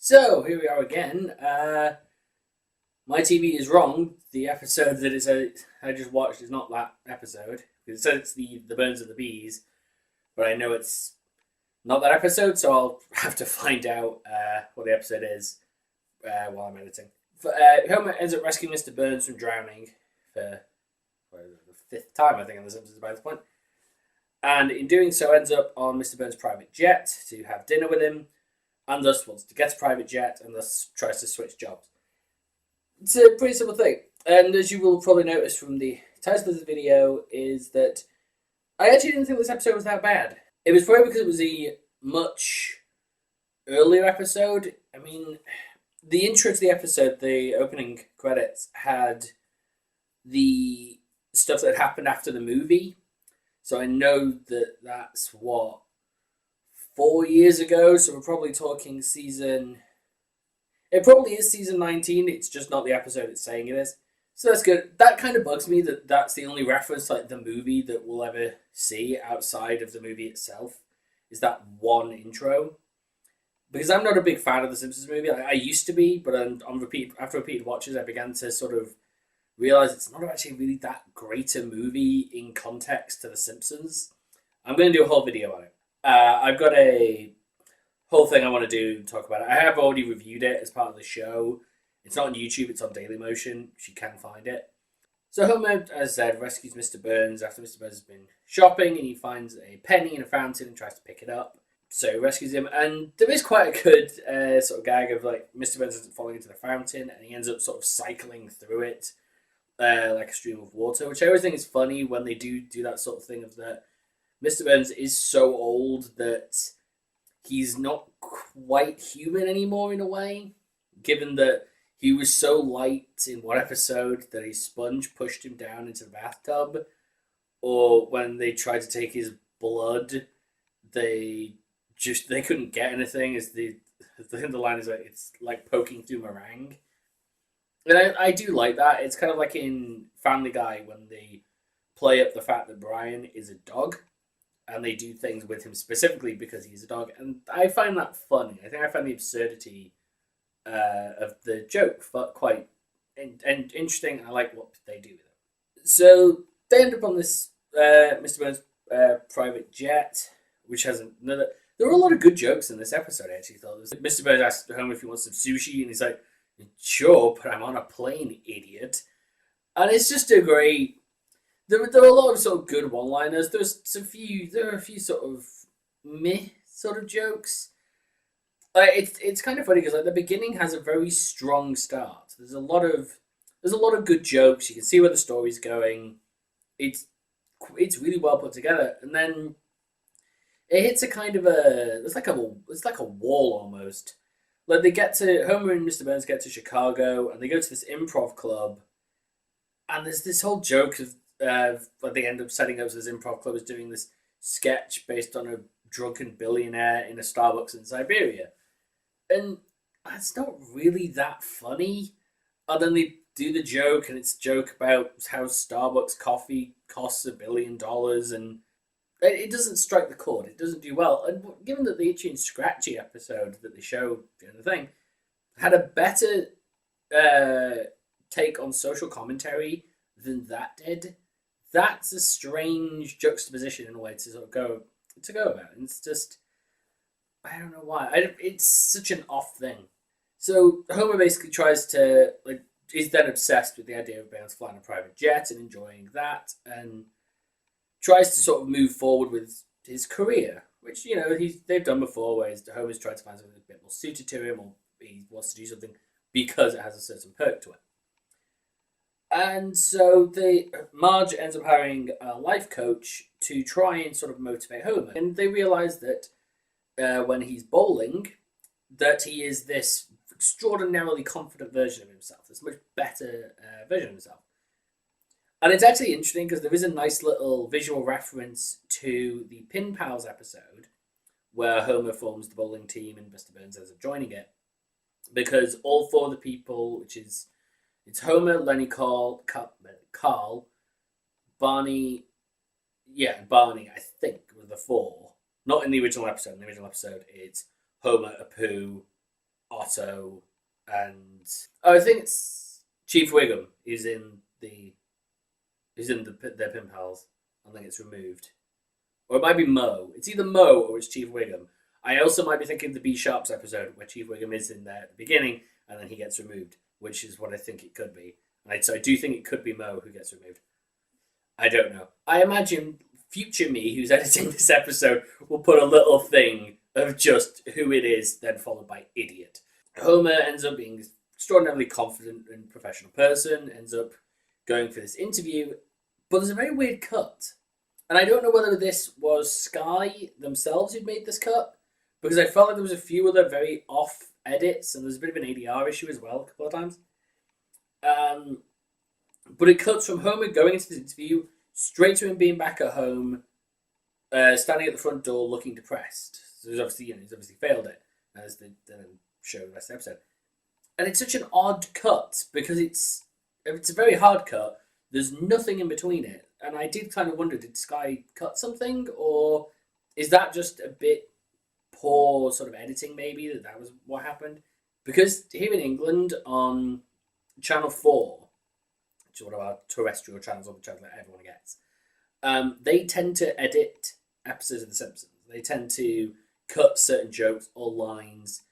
So here we are again. My TV is wrong. The episode I just watched is not that episode. It says it's the Burns of the Bees, but I know it's not that episode, so I'll have to find out what the episode is while I'm editing. Homer ends up rescuing Mr. Burns from drowning for the fifth time, I think, on The Simpsons by this point. And in doing so, ends up on Mr. Burns' private jet to have dinner with him, and thus wants to get a private jet, and thus tries to switch jobs. It's a pretty simple thing, and as you will probably notice from the title of the video, is that I actually didn't think this episode was that bad. It was probably because it was a much earlier episode. I mean, the intro to the episode, the opening credits, had the stuff that happened after the movie, so I know that that's 4 years ago, so we're probably talking season... It probably is season 19, it's just not the episode it's saying it is. So that's good. That kind of bugs me that that's the only reference to like the movie that we'll ever see outside of the movie itself, is that one intro. Because I'm not a big fan of the Simpsons movie. I used to be, but after repeated watches, I began to sort of realize it's not actually really that great a movie in context to the Simpsons. I'm going to do a whole video on it. I've got a whole thing I want to do and talk about it. I have already reviewed it as part of the show. It's not on YouTube, it's on Dailymotion, if you can find it. So Homer, as I said, rescues Mr. Burns after Mr. Burns has been shopping, and he finds a penny in a fountain and tries to pick it up. So he rescues him, and there is quite a good sort of gag of like Mr. Burns isn't falling into the fountain, and he ends up sort of cycling through it like a stream of water, which I always think is funny when they do that sort of thing of that Mr. Burns is so old that he's not quite human anymore in a way, given that he was so light in one episode that a sponge pushed him down into the bathtub, or when they tried to take his blood, they couldn't get anything. The line is like, it's like poking through meringue. And I do like that. It's kind of like in Family Guy when they play up the fact that Brian is a dog, and they do things with him specifically because he's a dog, and I find that funny. I think I find the absurdity of the joke quite and interesting. I like what they do with it. So they end up on this Mr. Burns' private jet, which has another... There were a lot of good jokes in this episode, I actually thought. Mr. Burns asked Homer if he wants some sushi, and he's like, sure, but I'm on a plane, idiot. And it's just a great... There are a lot of sort of good one-liners. There are a few sort of meh sort of jokes. It's kind of funny because like the beginning has a very strong start. There's a lot of good jokes. You can see where the story's going. It's really well put together, and then it hits a kind of it's like a wall almost. Like Homer and Mr. Burns get to Chicago, and they go to this improv club, and there's this whole joke of they end up setting up this improv club as doing this sketch based on a drunken billionaire in a Starbucks in Siberia. And it's not really that funny. And then they do the joke, and it's a joke about how Starbucks coffee costs $1 billion, and it doesn't strike the chord. It doesn't do well. And given that the Itchy and Scratchy episode that they show during the thing had a better take on social commentary than that did, that's a strange juxtaposition in a way to sort of go about. And it's just, I don't know why. It's such an off thing. So Homer basically tries to is then obsessed with the idea of being able to fly in a private jet and enjoying that, and tries to sort of move forward with his career, which they've done before, where Homer's tried to find something a bit more suited to him, or he wants to do something because it has a certain perk to it. And so Marge ends up hiring a life coach to try and sort of motivate Homer. And they realize that when he's bowling, that he is this extraordinarily confident version of himself, this much better version of himself. And it's actually interesting because there is a nice little visual reference to the Pin Pals episode where Homer forms the bowling team and Mr. Burns ends up joining it. Because all four of the people, it's Homer, Lenny, Carl, Barney, I think, were the four. Not in the original episode. In the original episode, it's Homer, Apu, Otto, and I think it's Chief Wiggum is in their pen pals, and then gets removed. Or it might be Mo. It's either Mo or it's Chief Wiggum. I also might be thinking of the B Sharps episode where Chief Wiggum is in there at the beginning and then he gets removed, which is what I think it could be. So I do think it could be Mo who gets removed. I don't know. I imagine future me, who's editing this episode, will put a little thing of just who it is, then followed by idiot. Homer ends up being an extraordinarily confident and professional person, ends up going for this interview, but there's a very weird cut. And I don't know whether this was Sky themselves who made this cut, because I felt like there was a few other very off edits, and there's a bit of an ADR issue as well a couple of times. But it cuts from Homer going into this interview straight to him being back at home, standing at the front door looking depressed. So he's obviously failed it, as they show the rest of the episode. And it's such an odd cut because it's a very hard cut. There's nothing in between it. And I did kind of wonder, did Sky cut something? Or is that just a bit poor sort of editing maybe, that was what happened? Because here in England on Channel 4, which is one of our terrestrial channels, or the channel that everyone gets, they tend to edit episodes of The Simpsons. They tend to cut certain jokes or lines,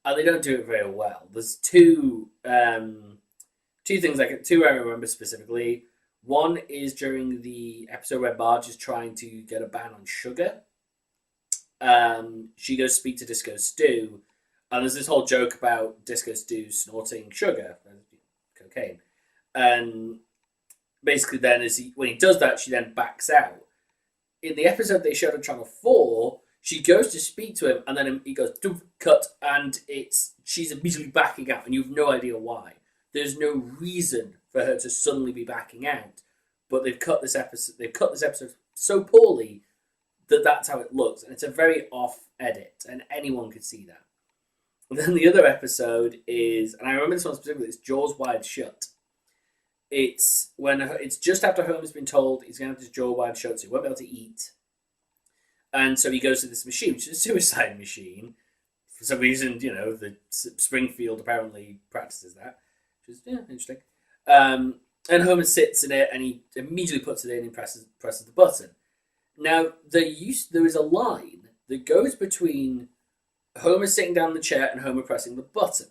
and they don't do it very well. There's two things two I remember specifically. One is during the episode where Marge is trying to get a ban on sugar. She goes to speak to Disco Stew, and there's this whole joke about Disco Stew snorting sugar, cocaine. And basically then, when he does that, she then backs out. In the episode they showed on Channel 4, she goes to speak to him, and then he goes, cut, and she's immediately backing out, and you have no idea why. There's no reason for her to suddenly be backing out, but they've cut this episode so poorly that that's how it looks, and it's a very off edit, and anyone could see that. And then the other episode is, and I remember this one specifically, it's Jaws Wired Shut. It's just after Homer's been told he's going to have his jaw wide shut, so he won't be able to eat. And so he goes to this machine, which is a suicide machine. For some reason, the Springfield apparently practices that, which is interesting. And Homer sits in it, and he immediately puts it in and presses the button. Now, there is a line that goes between Homer sitting down in the chair and Homer pressing the button.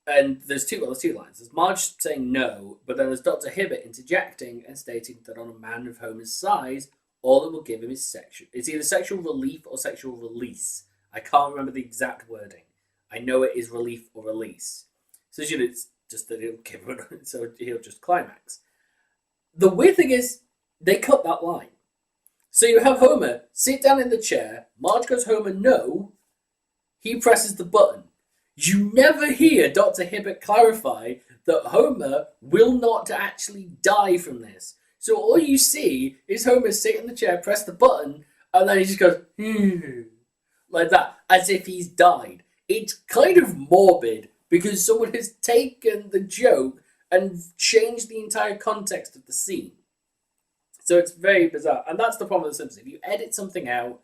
And there's two lines. There's Marge saying no, but then there's Dr. Hibbert interjecting and stating that on a man of Homer's size, all it will give him is it's either sexual relief or sexual release. I can't remember the exact wording. I know it is relief or release. So it's just that he'll give him, so he'll just climax. The weird thing is, they cut that line. So you have Homer sit down in the chair, Marge goes, Homer, no, he presses the button. You never hear Dr. Hibbert clarify that Homer will not actually die from this. So all you see is Homer sit in the chair, press the button, and then he just goes, like that, as if he's died. It's kind of morbid, because someone has taken the joke and changed the entire context of the scene. So it's very bizarre. And that's the problem with The Simpsons. If you edit something out,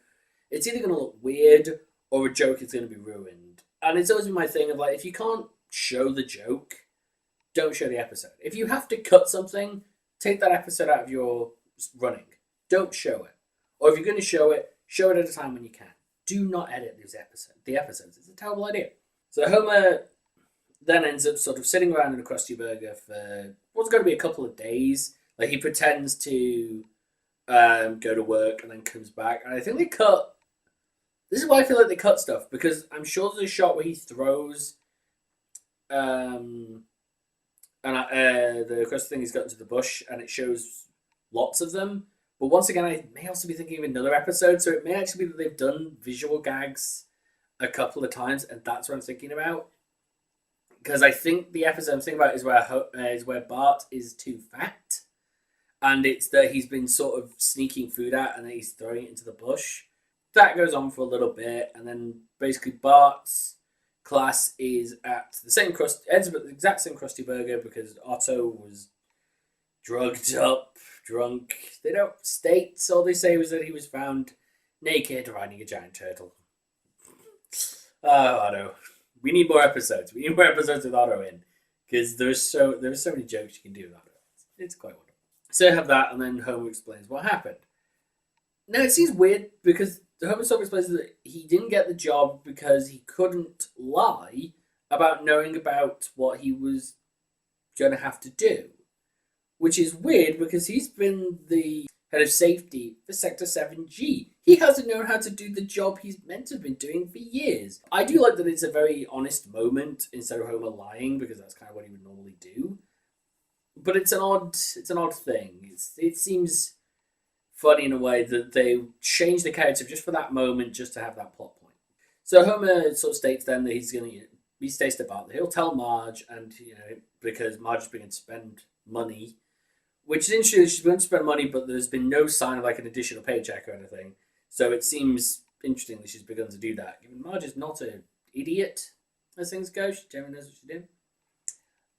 it's either going to look weird or a joke is going to be ruined. And it's always been my thing of if you can't show the joke, don't show the episode. If you have to cut something, take that episode out of your running. Don't show it. Or if you're going to show it at a time when you can. Do not edit the episodes. It's a terrible idea. So Homer then ends up sort of sitting around in a Krusty Burger for what's going to be a couple of days. He pretends to go to work and then comes back. And I think they cut... This is why I feel like they cut stuff, because I'm sure there's a shot where he throws the Krusty thing he's got into the bush, and it shows lots of them. But once again, I may also be thinking of another episode, so it may actually be that they've done visual gags a couple of times, and that's what I'm thinking about. Because I think the episode I'm thinking about is where Bart is too fat, and it's that he's been sort of sneaking food out, and then he's throwing it into the bush. That goes on for a little bit, and then basically Bart's class is at ends up at the exact same Krusty Burger because Otto was drugged up, drunk. They don't state, all they say was that he was found naked riding a giant turtle. Oh, Otto. We need more episodes. We need more episodes with Otto in because there's so many jokes you can do with Otto. It's quite wonderful. So you have that, and then Homer explains what happened. Now it seems weird because Homer sort of explains that he didn't get the job because he couldn't lie about knowing about what he was going to have to do, which is weird because he's been the head of safety for Sector 7G. He hasn't known how to do the job he's meant to have been doing for years. I do like that it's a very honest moment instead of Homer lying because that's kind of what he would normally do. But it's an odd thing. It seems funny in a way that they change the character just for that moment, just to have that plot point. So Homer sort of states then that he states to Bart that he'll tell Marge, and because Marge is beginning to spend money, which is interesting. She's going to spend money, but there's been no sign of like an additional paycheck or anything. So it seems interesting that she's begun to do that. Given Marge is not an idiot as things go, she generally knows what she's doing.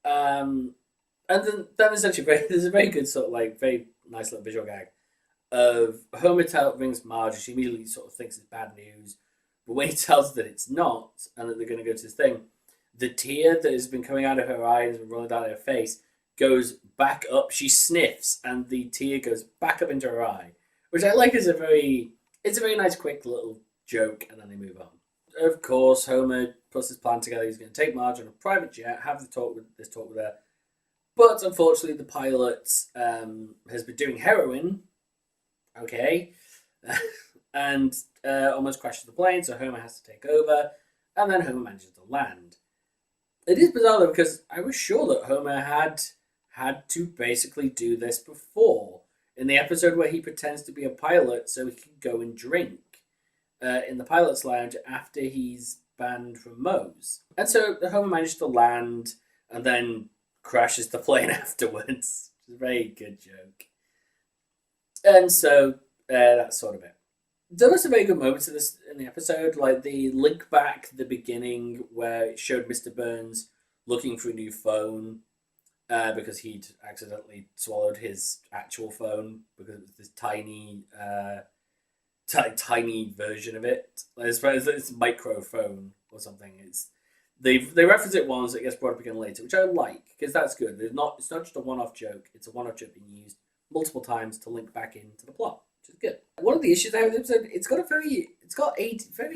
And then there's a very good sort of like very nice little visual gag of Homer rings Marge, and she immediately sort of thinks it's bad news. But when he tells her that it's not, and that they're going to go to this thing, the tear that has been coming out of her eye and has been rolling down her face goes back up. She sniffs, and the tear goes back up into her eye, which I like as it's a very nice, quick little joke, and then they move on. Of course, Homer puts his plan together. He's going to take Marge on a private jet, have this talk with her. But unfortunately, the pilot has been doing heroin. Okay. And almost crashes the plane, so Homer has to take over, and then Homer manages to land. It is bizarre though, because I was sure that Homer had to basically do this before, in the episode where he pretends to be a pilot so he can go and drink in the pilot's lounge after he's banned from Moe's. And so Homer manages to land and then crashes the plane afterwards. It's a very good joke. And so that's sort of it. There were some very good moments in the episode, like the link back to the beginning where it showed Mr. Burns looking for a new phone because he'd accidentally swallowed his actual phone because it was this tiny version of it. Like, it's a microphone or something. They reference it once, it gets brought up again later, which I like because that's good. It's not just a one-off joke; it's a one-off joke being used multiple times to link back into the plot, which is good. One of the issues I have with the episode, it's got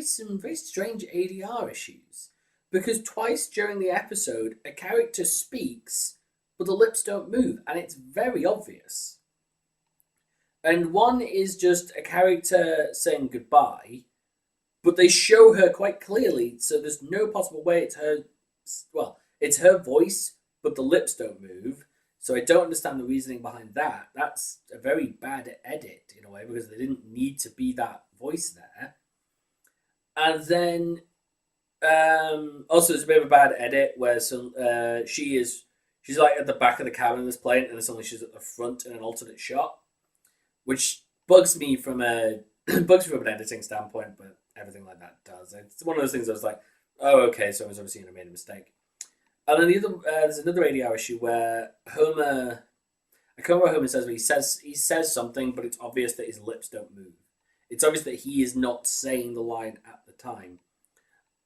some very strange ADR issues because twice during the episode a character speaks but the lips don't move, and it's very obvious. And one is just a character saying goodbye, but they show her quite clearly, so there's no possible way it's her. Well, it's her voice, but the lips don't move. So I don't understand the reasoning behind that. That's a very bad edit in a way because they didn't need to be that voice there. And then also there's a bit of a bad edit where she's like at the back of the cabin of this plane, and then suddenly she's at the front in an alternate shot, which bugs me from an editing standpoint, but everything like that does. It's one of those things I was like, oh, okay, so I was obviously made a mistake. And then there's another ADR issue where Homer, I can't remember what Homer says, but he says something, but it's obvious that his lips don't move. It's obvious that he is not saying the line at the time.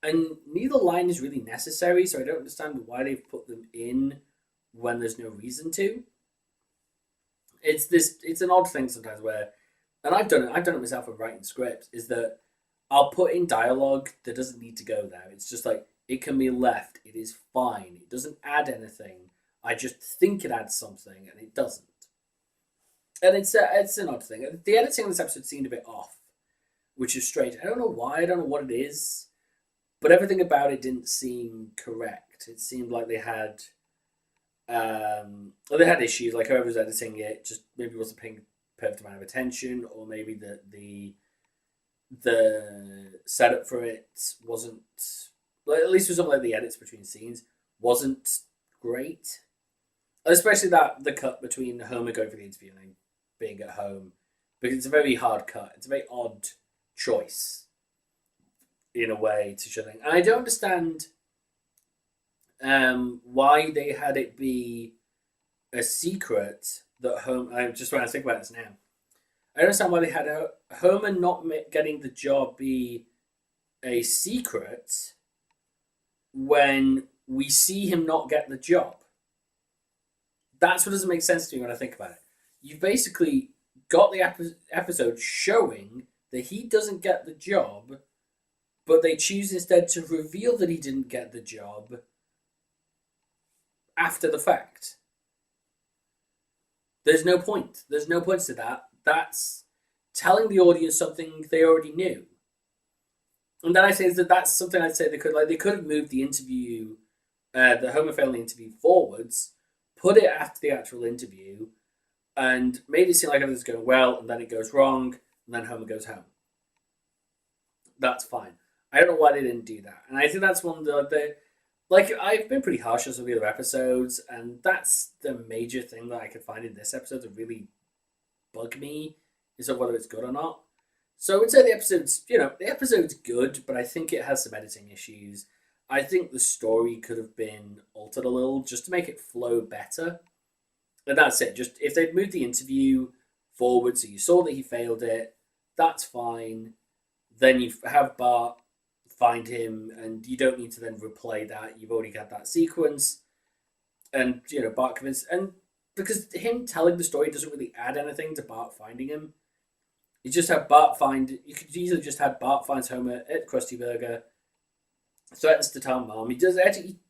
And neither line is really necessary, so I don't understand why they've put them in when there's no reason to. It's an odd thing sometimes where, and I've done it myself with writing scripts, is that I'll put in dialogue that doesn't need to go there. It's just like, it can be left. It is fine. It doesn't add anything. I just think it adds something, and it doesn't. And it's an odd thing. The editing of this episode seemed a bit off, which is strange. I don't know why. I don't know what it is, but everything about it didn't seem correct. It seemed like they had issues. Like whoever was editing it just maybe wasn't paying perfect amount of attention, or maybe the setup for it wasn't. At least for some of the edits between scenes, wasn't great. Especially the cut between Homer going for the interview and then being at home. Because it's a very hard cut. It's a very odd choice, in a way, to show things. And I don't understand why they had it be a secret that Homer... I'm just trying to think about this now. I don't understand why they had Homer not getting the job be a secret... when we see him not get the job. That's what doesn't make sense to me when I think about it. You've basically got the episode showing that he doesn't get the job, but they choose instead to reveal that he didn't get the job after the fact. There's no point. There's no point to that. That's telling the audience something they already knew. And then I say that that's something I'd say they could have moved the interview, the Homer family interview forwards, put it after the actual interview, and made it seem like everything's going well, and then it goes wrong, and then Homer goes home. That's fine. I don't know why they didn't do that, and I think that's one of the like I've been pretty harsh on some of the other episodes, and that's the major thing that I could find in this episode that really bug me is of whether it's good or not. So I would say the episode's good, but I think it has some editing issues. I think the story could have been altered a little just to make it flow better. And that's it. Just if they'd moved the interview forward so you saw that he failed it, that's fine. Then you have Bart find him, and you don't need to then replay that. You've already got that sequence. And, Bart convinced... And because him telling the story doesn't really add anything to Bart finding him. You just have Bart find... You could easily just have Bart finds Homer at Krusty Burger, threatens to tell Mom. He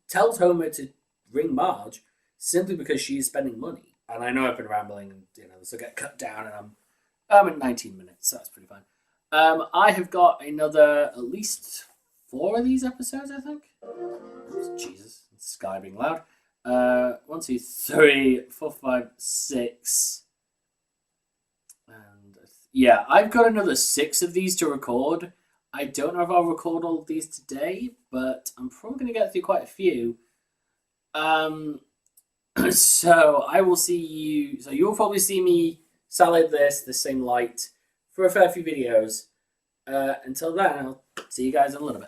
tells Homer to ring Marge simply because she's spending money. And I know I've been rambling, and this will get cut down, and I'm at 19 minutes, so that's pretty fine. I have got another at least 4 of these episodes, I think. Oops, Jesus, Sky being loud. 1, 2, 3, 4, 5, 6. And yeah, I've got another 6 of these to record. I don't know if I'll record all of these today, but I'm probably going to get through quite a few. So I will see you. So you'll probably see me salad the same light for a fair few videos. Until then, I'll see you guys in a little bit.